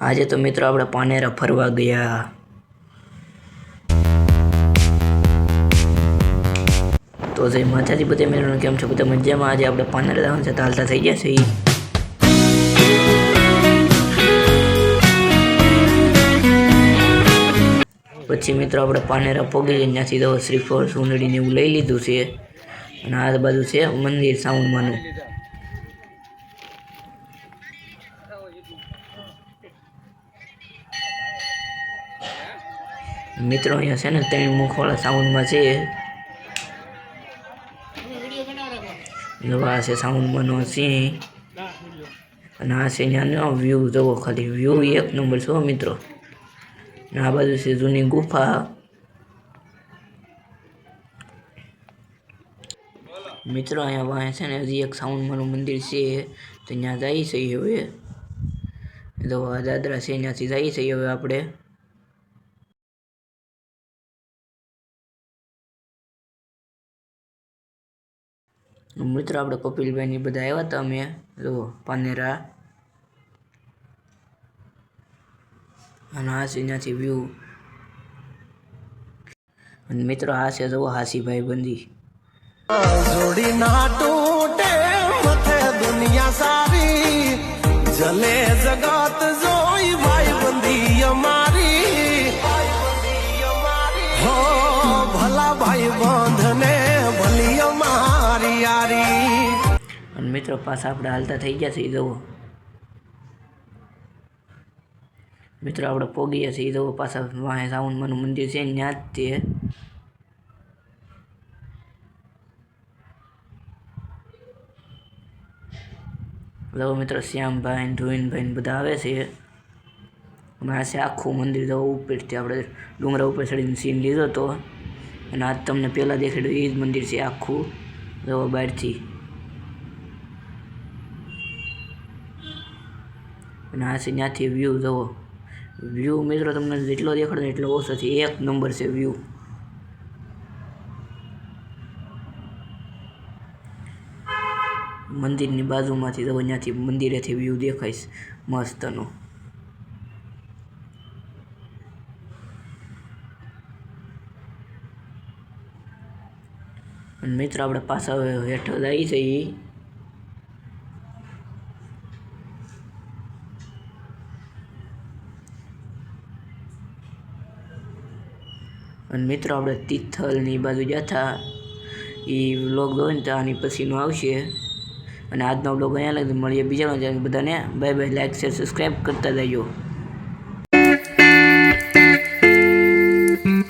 આજે તો મિત્રો આપણે પાનેરા ફરવા ગયા. તો જય માતાજી બધા મિત્રો, કેમ છો બધા મજામાં? આજે આપણે પાનેરા જવાનું છે, હાલતા થઈ ગયા છે. પછી મિત્રો આપણે પાનેરા પહોંચી જઈએ, ત્યાંથી તો શ્રીફળ સુંદડીને એવું લઈ લીધું છે. અને આ બાજુ છે મંદિર સાઉન્ડમાંનું. મિત્રો અહીંયા છે ને 3 મુખવાળા સાઉન્ડમાં છે. આ છે સાઉન્ડમાંનો સિંહ, અને આ છે ત્યાંનો વ્યૂ. જુઓ ખાલી વ્યૂ એક નંબર છો મિત્રો. અને આ બાજુ છે જૂની ગુફા. મિત્રો અહીંયા છે ને હજી એક સાઉન્ડમાંનું મંદિર છે, તો ત્યાં જઈએ છીએ હવે. તો આ દાદરા છે, ત્યાંથી જઈએ છીએ હવે આપણે. મિત્રો આપણે કપિલભાઈ બધા આવ્યા હતા અમે જો પાનેરા. અને આ છે ત્યાંથી વ્યૂ. અને મિત્રો આ છે જુઓ હાસીભાઈ બંદી. જોડી ના તૂટે મથે દુનિયા સારી, જલે જગત જોઈ ભાઈ બંદી અમારી. હો ભલા ભાઈ બંધને ભલી અમારી યારી. અને મિત્રો પાછા આપણે હાલતા થઈ ગયા છીએ. જુઓ મિત્રો આપણે પોગી ગયા છીએ. જુઓ પાછા વાહે સાઉન્ડમાંનું મંદિર છે, ત્યાં જ તે. જો મિત્રો શ્યામભાઈ, ધોઈનભાઈ બધા આવે છે. અને આ છે આખું મંદિર. જો ઉપરથી આપણે ડુંગરા ઉપર ચડીને સીન લીધો હતો, અને આ તમને પહેલાં દેખાડ્યું એ જ મંદિર છે આખું. જો બહારથી. અને આ છે ત્યાંથી વ્યૂ. જુઓ વ્યૂ મિત્રો તમને જેટલો દેખાડો એટલો ઓછો છે. એક નંબર છે વ્યૂ. મંદિરની બાજુમાંથી તો ત્યાંથી મંદિરેથી વ્યૂ દેખાઈશ મસ્તનો. અને મિત્રો આપણે પાછા હેઠળ જઈએ છીએ. અને મિત્રો આપણે તિથલની બાજુ જતા એ વ્લોગ જોઈને તો આની પછીનો આવશે. અને આજનો વ્લોગ અહીંયા લગી મળીએ બીજાનો. બધાને bye bye. Like share subscribe કરતા જજો.